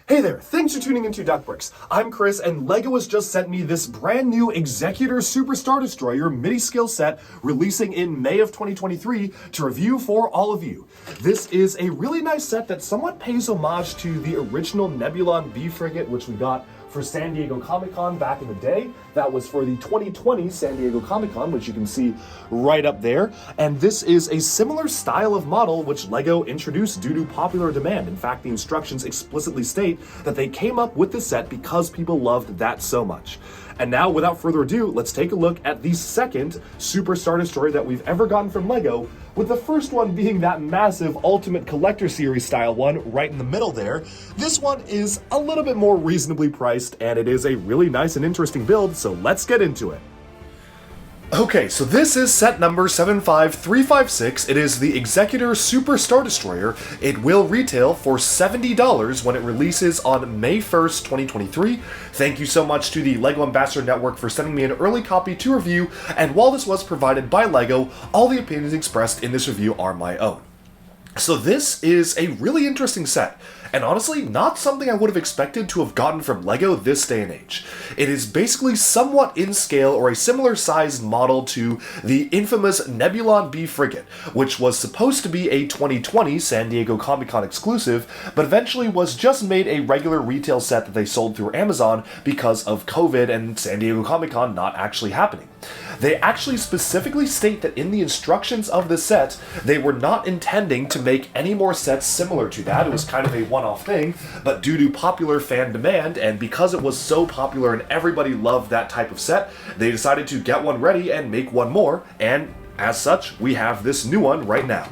Hey there, thanks for tuning into Duckbricks. I'm Chris, and LEGO has just sent me this brand new Executor Super Star Destroyer mini-scale set releasing in May of 2023 to review for all of you. This is a really nice set that somewhat pays homage to the original Nebulon B frigate, which we got for San Diego Comic-Con back in the day. That was for the 2020 San Diego Comic-Con, which you can see right up there. And this is a similar style of model which LEGO introduced due to popular demand. In fact, the instructions explicitly state that they came up with this set because people loved that so much. And now, without further ado, let's take a look at the second Super Star Destroyer that we've ever gotten from LEGO, with the first one being that massive Ultimate Collector Series style one right in the middle there. This one is a little bit more reasonably priced, and it is a really nice and interesting build, so let's get into it. Okay, so this is set number 75356. It is the Executor Super Star Destroyer. It will retail for $70 when it releases on May 1st, 2023. Thank you so much to the LEGO Ambassador Network for sending me an early copy to review, and while this was provided by LEGO, all the opinions expressed in this review are my own. So this is a really interesting set, and honestly, not something I would have expected to have gotten from LEGO this day and age. It is basically somewhat in scale or a similar sized model to the infamous Nebulon B frigate, which was supposed to be a 2020 San Diego Comic-Con exclusive, but eventually was just made a regular retail set that they sold through Amazon because of COVID and San Diego Comic-Con not actually happening. They actually specifically state that in the instructions of the set, they were not intending to make any more sets similar to that. It was kind of a one-off thing, but due to popular fan demand, and because it was so popular and everybody loved that type of set, they decided to get one ready and make one more, and as such, we have this new one right now.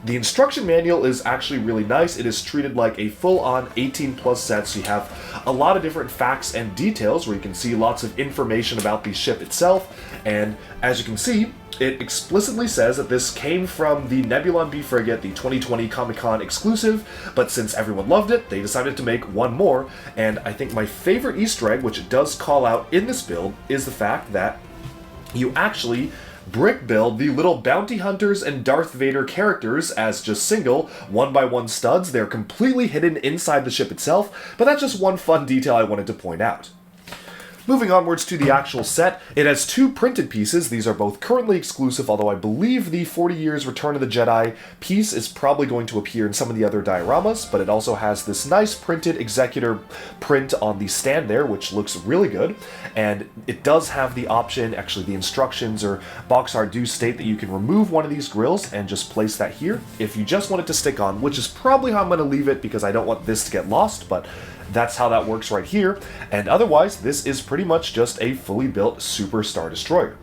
The instruction manual is actually really nice. It is treated like a full-on 18+ set, so you have a lot of different facts and details where you can see lots of information about the ship itself, and as you can see, it explicitly says that this came from the Nebulon B frigate, the 2020 Comic-Con exclusive, but since everyone loved it, they decided to make one more, and I think my favorite Easter egg, which it does call out in this build, is the fact that you actually brick build the little bounty hunters and Darth Vader characters as just single, 1x1 studs. They're completely hidden inside the ship itself, but that's just one fun detail I wanted to point out. Moving onwards to the actual set, it has two printed pieces. These are both currently exclusive, although I believe the 40 Years Return of the Jedi piece is probably going to appear in some of the other dioramas, but it also has this nice printed Executor print on the stand there, which looks really good, and it does have the option, actually the instructions or box art do state that you can remove one of these grills and just place that here if you just want it to stick on, which is probably how I'm going to leave it because I don't want this to get lost, but that's how that works right here, and otherwise this is pretty much just a fully built Super Star Destroyer.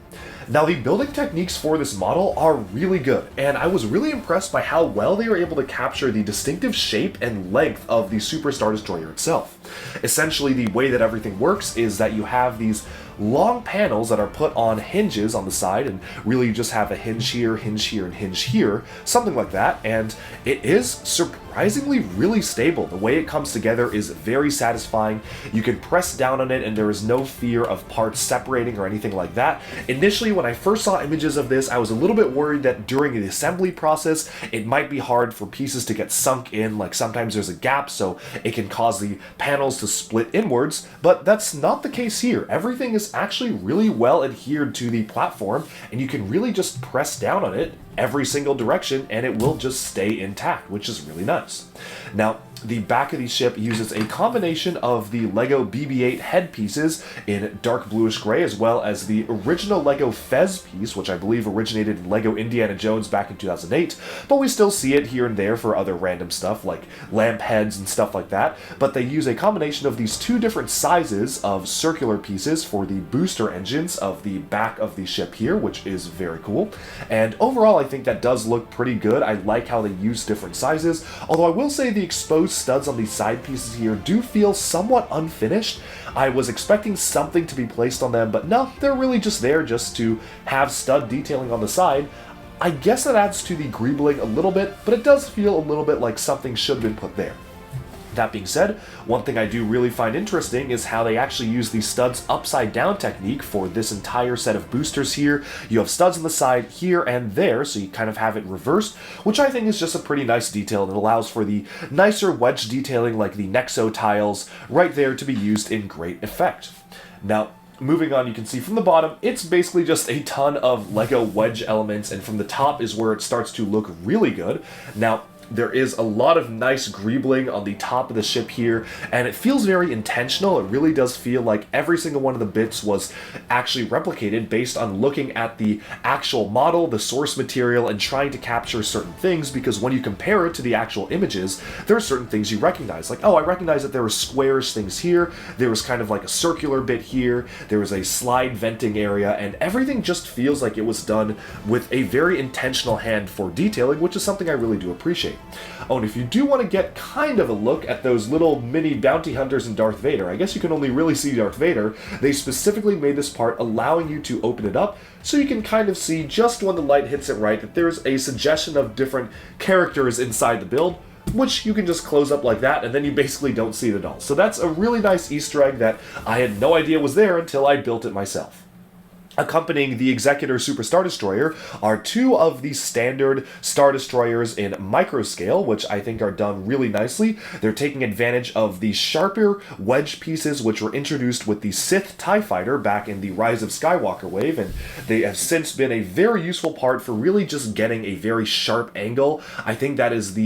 Now, the building techniques for this model are really good, and I was really impressed by how well they were able to capture the distinctive shape and length of the Super Star Destroyer itself. Essentially, the way that everything works is that you have these long panels that are put on hinges on the side, and really you just have a hinge here, and hinge here, something like that, and it is surprisingly really stable. The way it comes together is very satisfying. You can press down on it and there is no fear of parts separating or anything like that. Initially, when I first saw images of this, I was a little bit worried that during the assembly process, it might be hard for pieces to get sunk in, like sometimes there's a gap, so it can cause the panels to split inwards, but that's not the case here. Everything is actually really well adhered to the platform, and you can really just press down on it every single direction and it will just stay intact, which is really nice. Now, the back of the ship uses a combination of the LEGO BB-8 head pieces in dark bluish gray, as well as the original LEGO Fez piece, which I believe originated in LEGO Indiana Jones back in 2008, but we still see it here and there for other random stuff like lamp heads and stuff like that. But they use a combination of these two different sizes of circular pieces for the booster engines of the back of the ship here, which is very cool. And overall, I think that does look pretty good. I like how they use different sizes, although I will say the exposed studs on these side pieces here do feel somewhat unfinished. I was expecting something to be placed on them, but no, they're really just there just to have stud detailing on the side. I guess that adds to the greebling a little bit, but it does feel a little bit like something should have been put there. That being said, one thing I do really find interesting is how they actually use the studs upside down technique for this entire set of boosters here. You have studs on the side here and there, so you kind of have it reversed, which I think is just a pretty nice detail, and it allows for the nicer wedge detailing like the Nexo tiles right there to be used in great effect. Now, moving on, you can see from the bottom, it's basically just a ton of Lego wedge elements, and from the top is where it starts to look really good. Now, there is a lot of nice greebling on the top of the ship here, and it feels very intentional. It really does feel like every single one of the bits was actually replicated based on looking at the actual model, the source material, and trying to capture certain things, because when you compare it to the actual images, there are certain things you recognize. Like, oh, I recognize that there were squarish things here, there was kind of like a circular bit here, there was a slide venting area, and everything just feels like it was done with a very intentional hand for detailing, which is something I really do appreciate. Oh, and if you do want to get kind of a look at those little mini bounty hunters and Darth Vader, I guess you can only really see Darth Vader, they specifically made this part allowing you to open it up so you can kind of see just when the light hits it right that there's a suggestion of different characters inside the build, which you can just close up like that, and then you basically don't see it at all. So that's a really nice Easter egg that I had no idea was there until I built it myself. Accompanying the Executor Super Star Destroyer are two of the standard Star Destroyers in micro scale, which I think are done really nicely. They're taking advantage of the sharper wedge pieces which were introduced with the Sith TIE Fighter back in the Rise of Skywalker wave, and they have since been a very useful part for really just getting a very sharp angle. I think that is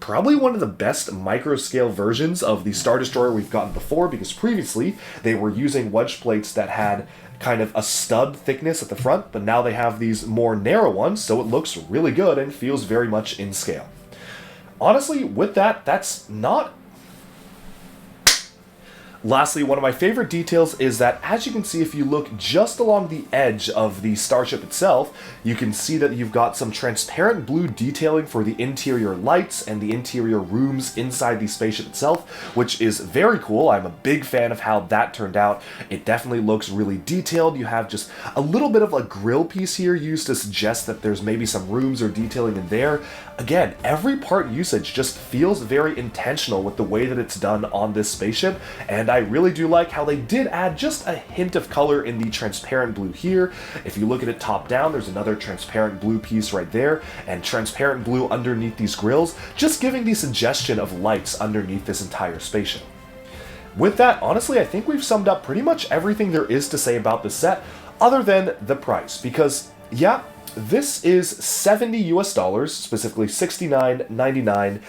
probably one of the best micro-scale versions of the Star Destroyer we've gotten before, because previously they were using wedge plates that had kind of a stud thickness at the front, but now they have these more narrow ones, so it looks really good and feels very much in scale. Honestly, with that, that's not... Lastly, one of my favorite details is that, as you can see, if you look just along the edge of the starship itself, you can see that you've got some transparent blue detailing for the interior lights and the interior rooms inside the spaceship itself, which is very cool. I'm a big fan of how that turned out. It definitely looks really detailed. You have just a little bit of a grill piece here used to suggest that there's maybe some rooms or detailing in there. Again, every part usage just feels very intentional with the way that it's done on this spaceship, and I really do like how they did add just a hint of color in the transparent blue here. If you look at it top down, there's another transparent blue piece right there, and transparent blue underneath these grills, just giving the suggestion of lights underneath this entire spaceship. With that, honestly, I think we've summed up pretty much everything there is to say about this set, other than the price, because, yeah, this is $70 US, specifically $69.99,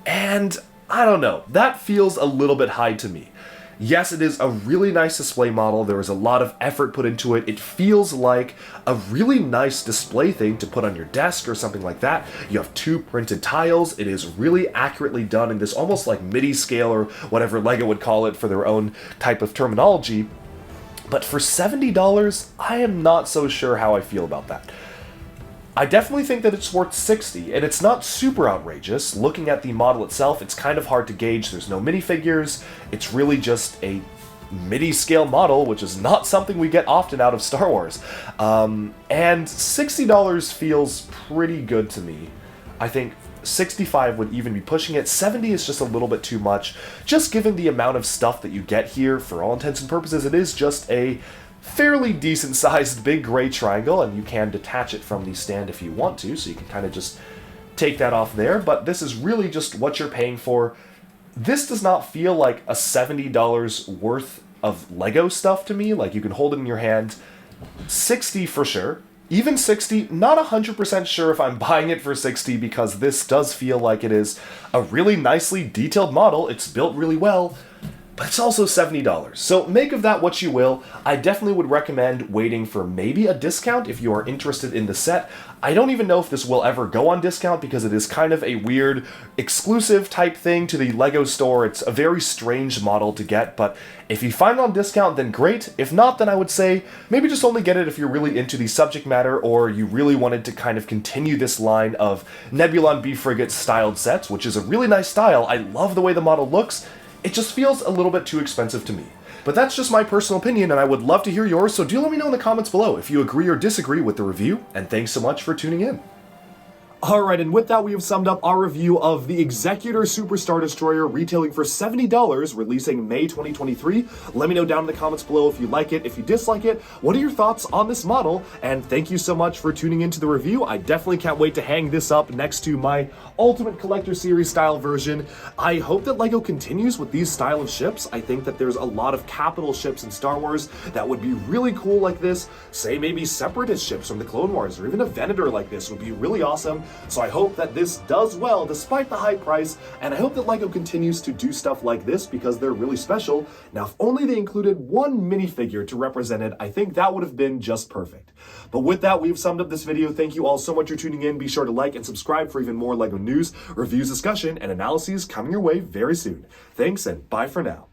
and I don't know, that feels a little bit high to me. Yes, it is a really nice display model. There is a lot of effort put into it. It feels like a really nice display thing to put on your desk or something like that. You have two printed tiles. It is really accurately done in this almost like MIDI scale, or whatever LEGO would call it for their own type of terminology. But for $70, I am not so sure how I feel about that. I definitely think that it's worth $60, and it's not super outrageous. Looking at the model itself, it's kind of hard to gauge. There's no minifigures. It's really just a MIDI scale model, which is not something we get often out of Star Wars. And $60 feels pretty good to me. I think 65 would even be pushing it. 70 is just a little bit too much. Just given the amount of stuff that you get here, for all intents and purposes, it is just a fairly decent sized big gray triangle, and you can detach it from the stand if you want to, so you can kind of just take that off there, but this is really just what you're paying for. This does not feel like a $70 worth of Lego stuff to me. Like, you can hold it in your hand. 60 for sure. Even 60, not 100% sure if I'm buying it for 60, because this does feel like it is a really nicely detailed model. It's built really well, but it's also $70. So make of that what you will. I definitely would recommend waiting for maybe a discount if you are interested in the set. I don't even know if this will ever go on discount, because it is kind of a weird exclusive type thing to the LEGO store. It's a very strange model to get, but if you find it on discount, then great. If not, then I would say maybe just only get it if you're really into the subject matter, or you really wanted to kind of continue this line of Nebulon B Frigate styled sets, which is a really nice style. I love the way the model looks. It just feels a little bit too expensive to me. But that's just my personal opinion, and I would love to hear yours, so do let me know in the comments below if you agree or disagree with the review, and thanks so much for tuning in. Alright, and with that, we have summed up our review of the Executor Super Star Destroyer, retailing for $70, releasing May 2023. Let me know down in the comments below if you like it, if you dislike it, what are your thoughts on this model, and thank you so much for tuning into the review. I definitely can't wait to hang this up next to my Ultimate Collector Series style version. I hope that LEGO continues with these style of ships. I think that there's a lot of capital ships in Star Wars that would be really cool like this. Say maybe Separatist ships from the Clone Wars, or even a Venator like this would be really awesome. So I hope that this does well despite the high price, and I hope that LEGO continues to do stuff like this because they're really special. Now, if only they included one minifigure to represent it, I think that would have been just perfect. But with that, we've summed up this video. Thank you all so much for tuning in. Be sure to like and subscribe for even more LEGO news, reviews, discussion, and analyses coming your way very soon. Thanks, and bye for now.